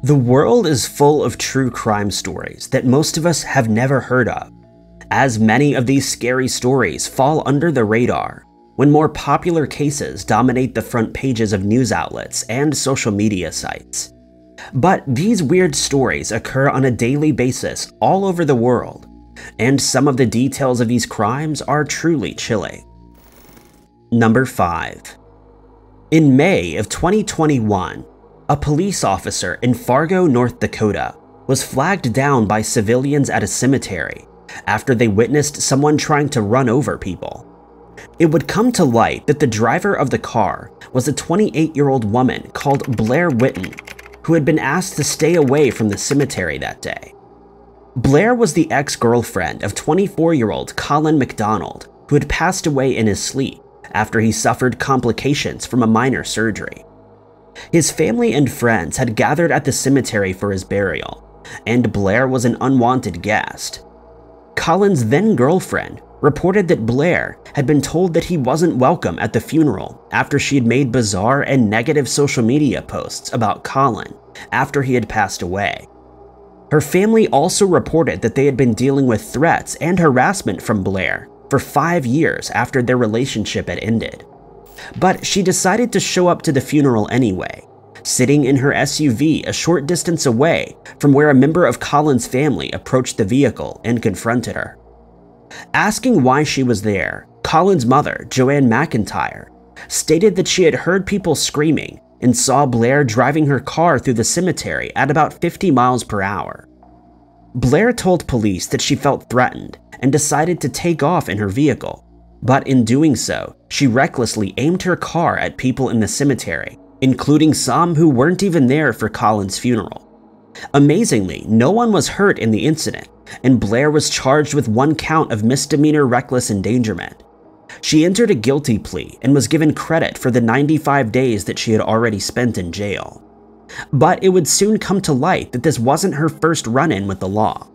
The world is full of true crime stories that most of us have never heard of, as many of these scary stories fall under the radar when more popular cases dominate the front pages of news outlets and social media sites. But these weird stories occur on a daily basis all over the world, and some of the details of these crimes are truly chilling. Number 5. In May of 2021, a police officer in Fargo, North Dakota, was flagged down by civilians at a cemetery after they witnessed someone trying to run over people. It would come to light that the driver of the car was a 28-year-old woman called Blair Whitten, who had been asked to stay away from the cemetery that day. Blair was the ex-girlfriend of 24-year-old Colin McDonald, who had passed away in his sleep after he suffered complications from a minor surgery. His family and friends had gathered at the cemetery for his burial, and Blair was an unwanted guest. Colin's then-girlfriend reported that Blair had been told that he wasn't welcome at the funeral after she had made bizarre and negative social media posts about Colin after he had passed away. Her family also reported that they had been dealing with threats and harassment from Blair for 5 years after their relationship had ended. But she decided to show up to the funeral anyway, sitting in her SUV a short distance away from where a member of Colin's family approached the vehicle and confronted her. Asking why she was there, Colin's mother, Joanne McIntyre, stated that she had heard people screaming and saw Blair driving her car through the cemetery at about 50 miles per hour. Blair told police that she felt threatened and decided to take off in her vehicle. But in doing so, she recklessly aimed her car at people in the cemetery, including some who weren't even there for Colin's funeral. Amazingly, no one was hurt in the incident, and Blair was charged with 1 count of misdemeanor reckless endangerment. She entered a guilty plea and was given credit for the 95 days that she had already spent in jail. But it would soon come to light that this wasn't her first run-in with the law.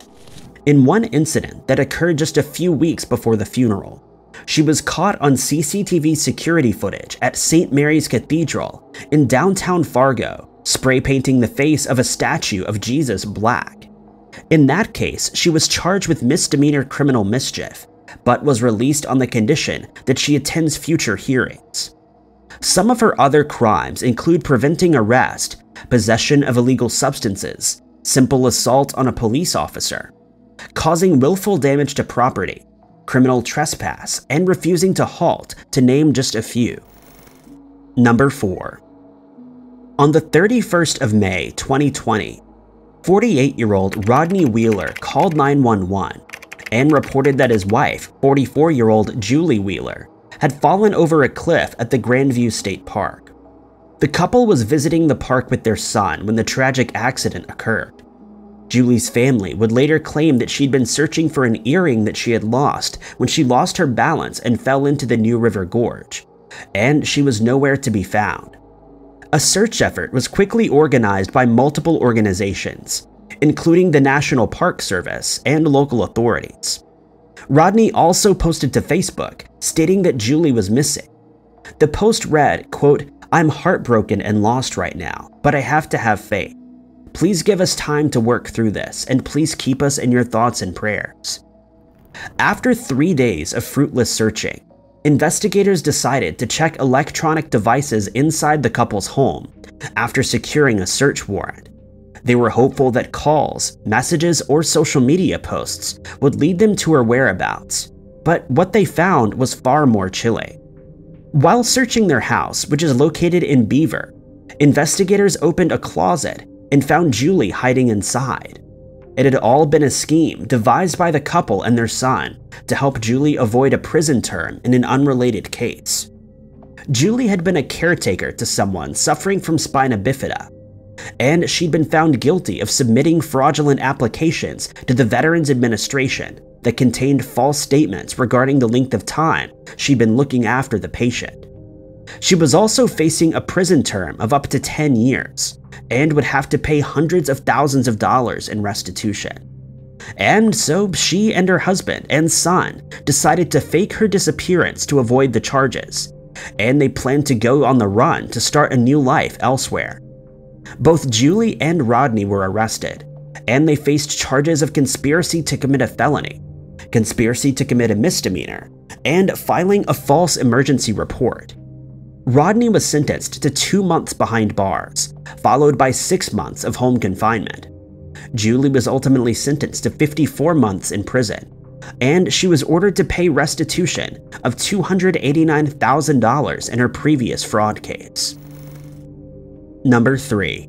In one incident that occurred just a few weeks before the funeral, she was caught on CCTV security footage at St. Mary's Cathedral in downtown Fargo, spray painting the face of a statue of Jesus black. In that case, she was charged with misdemeanor criminal mischief, but was released on the condition that she attends future hearings. Some of her other crimes include preventing arrest, possession of illegal substances, simple assault on a police officer, causing willful damage to property, criminal trespass, and refusing to halt, to name just a few. Number 4. On the 31st of May 2020, 48-year-old Rodney Wheeler called 911 and reported that his wife, 44-year-old Julie Wheeler, had fallen over a cliff at the Grandview State Park. The couple was visiting the park with their son when the tragic accident occurred. Julie's family would later claim that she'd been searching for an earring that she had lost when she lost her balance and fell into the New River Gorge, and she was nowhere to be found. A search effort was quickly organized by multiple organizations, including the National Park Service and local authorities. Rodney also posted to Facebook, stating that Julie was missing. The post read, quote, "I'm heartbroken and lost right now, but I have to have faith. Please give us time to work through this, and please keep us in your thoughts and prayers." After 3 days of fruitless searching, investigators decided to check electronic devices inside the couple's home after securing a search warrant. They were hopeful that calls, messages, or social media posts would lead them to her whereabouts, but what they found was far more chilling. While searching their house, which is located in Beaver, investigators opened a closet and found Julie hiding inside. It had all been a scheme devised by the couple and their son to help Julie avoid a prison term in an unrelated case. Julie had been a caretaker to someone suffering from spina bifida, and she'd been found guilty of submitting fraudulent applications to the Veterans Administration that contained false statements regarding the length of time she'd been looking after the patient. She was also facing a prison term of up to 10 years, and would have to pay hundreds of thousands of dollars in restitution. And so she and her husband and son decided to fake her disappearance to avoid the charges, and they planned to go on the run to start a new life elsewhere. Both Julie and Rodney were arrested, and they faced charges of conspiracy to commit a felony, conspiracy to commit a misdemeanor, and filing a false emergency report. Rodney was sentenced to 2 months behind bars, followed by 6 months of home confinement. Julie was ultimately sentenced to 54 months in prison, and she was ordered to pay restitution of $289,000 in her previous fraud case. Number 3.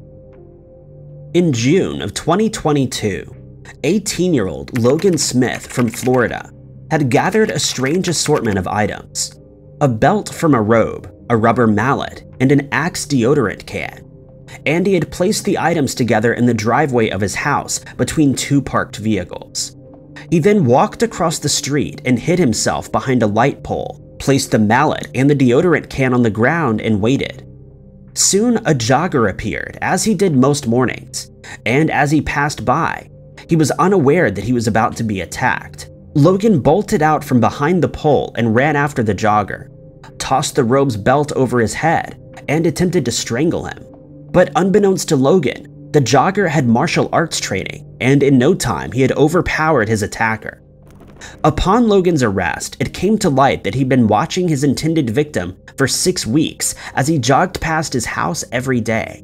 In June of 2022, 18-year-old Logan Smith from Florida had gathered a strange assortment of items: a belt from a robe, a rubber mallet, and an Axe deodorant can. And he had placed the items together in the driveway of his house between 2 parked vehicles. He then walked across the street and hid himself behind a light pole, placed the mallet and the deodorant can on the ground, and waited. Soon, a jogger appeared, as he did most mornings, and as he passed by, he was unaware that he was about to be attacked. Logan bolted out from behind the pole and ran after the jogger, tossed the robe's belt over his head, and attempted to strangle him. But unbeknownst to Logan, the jogger had martial arts training, and in no time he had overpowered his attacker. Upon Logan's arrest, it came to light that he'd been watching his intended victim for 6 weeks as he jogged past his house every day.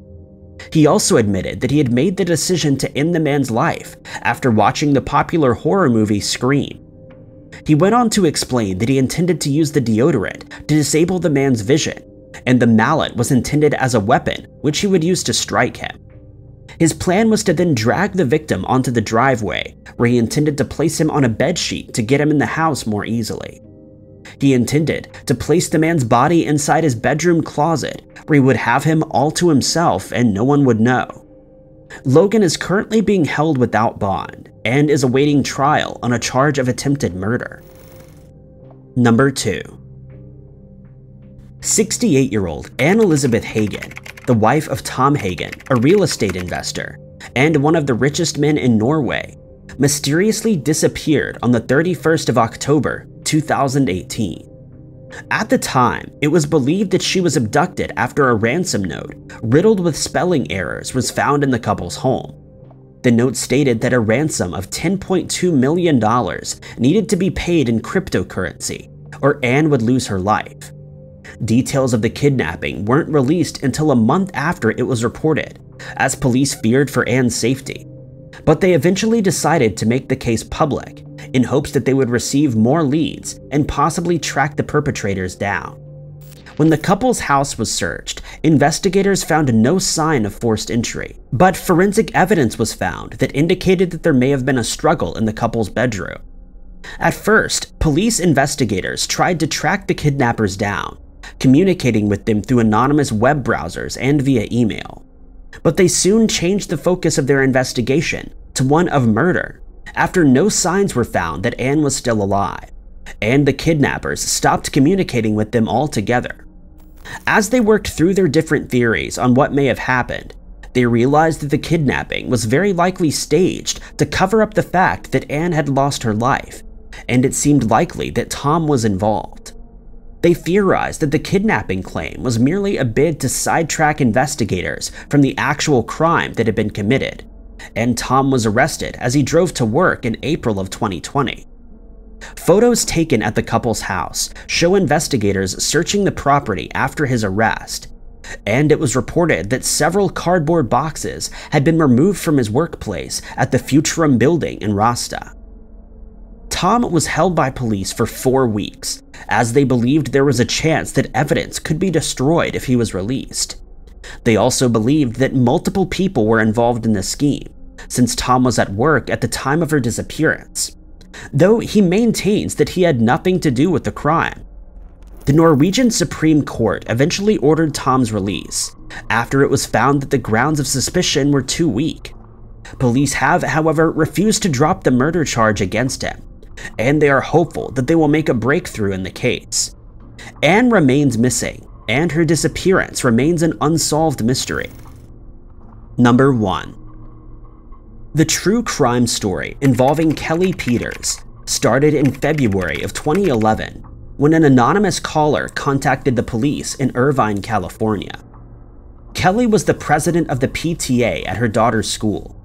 He also admitted that he had made the decision to end the man's life after watching the popular horror movie Scream. He went on to explain that he intended to use the deodorant to disable the man's vision, and the mallet was intended as a weapon which he would use to strike him. His plan was to then drag the victim onto the driveway, where he intended to place him on a bedsheet to get him in the house more easily. He intended to place the man's body inside his bedroom closet, where he would have him all to himself and no one would know. Logan is currently being held without bond and is awaiting trial on a charge of attempted murder. Number 2. 68-year-old Anne Elizabeth Hagen, the wife of Tom Hagen, a real estate investor, and one of the richest men in Norway, mysteriously disappeared on the 31st of October, 2018. At the time, it was believed that she was abducted after a ransom note riddled with spelling errors was found in the couple's home. The note stated that a ransom of $10.2 million needed to be paid in cryptocurrency, or Anne would lose her life. Details of the kidnapping weren't released until a month after it was reported, as police feared for Anne's safety. But they eventually decided to make the case public, in hopes that they would receive more leads and possibly track the perpetrators down. When the couple's house was searched, investigators found no sign of forced entry, but forensic evidence was found that indicated that there may have been a struggle in the couple's bedroom. At first, police investigators tried to track the kidnappers down, communicating with them through anonymous web browsers and via email. But they soon changed the focus of their investigation to one of murder, after no signs were found that Anne was still alive, and the kidnappers stopped communicating with them altogether. As they worked through their different theories on what may have happened, they realized that the kidnapping was very likely staged to cover up the fact that Anne had lost her life, and it seemed likely that Tom was involved. They theorized that the kidnapping claim was merely a bid to sidetrack investigators from the actual crime that had been committed, and Tom was arrested as he drove to work in April of 2020. Photos taken at the couple's house show investigators searching the property after his arrest, and it was reported that several cardboard boxes had been removed from his workplace at the Futurum building in Rasta. Tom was held by police for 4 weeks, as they believed there was a chance that evidence could be destroyed if he was released. They also believed that multiple people were involved in the scheme, since Tom was at work at the time of her disappearance, though he maintains that he had nothing to do with the crime. The Norwegian Supreme Court eventually ordered Tom's release, after it was found that the grounds of suspicion were too weak. Police have, however, refused to drop the murder charge against him, and they are hopeful that they will make a breakthrough in the case. Anne remains missing, and her disappearance remains an unsolved mystery. Number 1. The true crime story involving Kelly Peters started in February of 2011 when an anonymous caller contacted the police in Irvine, California. Kelly was the president of the PTA at her daughter's school,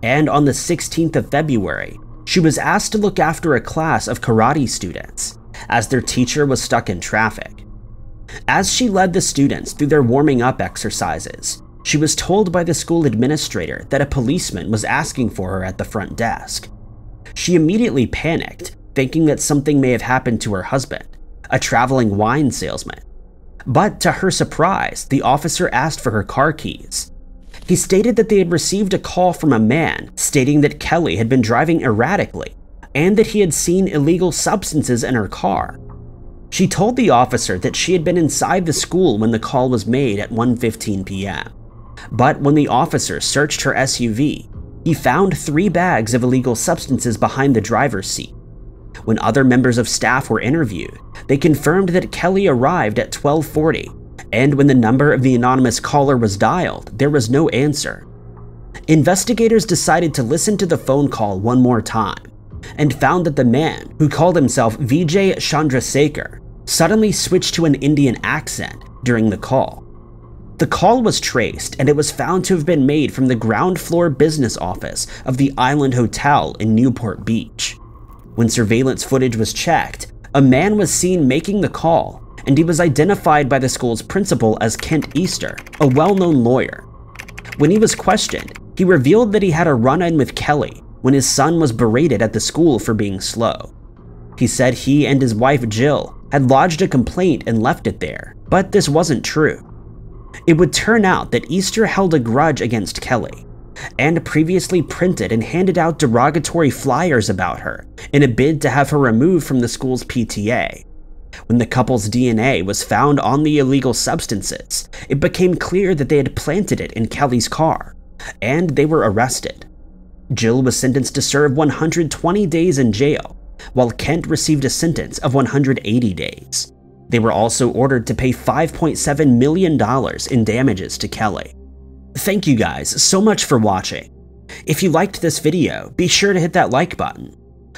and on the 16th of February, she was asked to look after a class of karate students, as their teacher was stuck in traffic. As she led the students through their warming up exercises, she was told by the school administrator that a policeman was asking for her at the front desk. She immediately panicked, thinking that something may have happened to her husband, a traveling wine salesman. But to her surprise, the officer asked for her car keys. He stated that they had received a call from a man stating that Kelly had been driving erratically and that he had seen illegal substances in her car. She told the officer that she had been inside the school when the call was made at 1:15 p.m. But when the officer searched her SUV, he found 3 bags of illegal substances behind the driver's seat. When other members of staff were interviewed, they confirmed that Kelly arrived at 12:40, and when the number of the anonymous caller was dialed, there was no answer. Investigators decided to listen to the phone call one more time, and found that the man, who called himself Vijay Chandrasekhar, suddenly switched to an Indian accent during the call. The call was traced, and it was found to have been made from the ground floor business office of the Island Hotel in Newport Beach. When surveillance footage was checked, a man was seen making the call, and he was identified by the school's principal as Kent Easter, a well-known lawyer. When he was questioned, he revealed that he had a run-in with Kelly when his son was berated at the school for being slow. He said he and his wife Jill had lodged a complaint and left it there, but this wasn't true. It would turn out that Easter held a grudge against Kelly, and previously printed and handed out derogatory flyers about her in a bid to have her removed from the school's PTA. When the couple's DNA was found on the illegal substances, it became clear that they had planted it in Kelly's car, and they were arrested. Jill was sentenced to serve 120 days in jail, while Kent received a sentence of 180 days. They were also ordered to pay $5.7 million in damages to Kelly. Thank you guys so much for watching. If you liked this video, be sure to hit that like button.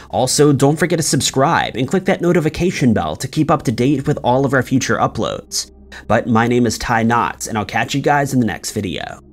Also, don't forget to subscribe and click that notification bell to keep up to date with all of our future uploads. But my name is Ty Knotts, and I'll catch you guys in the next video.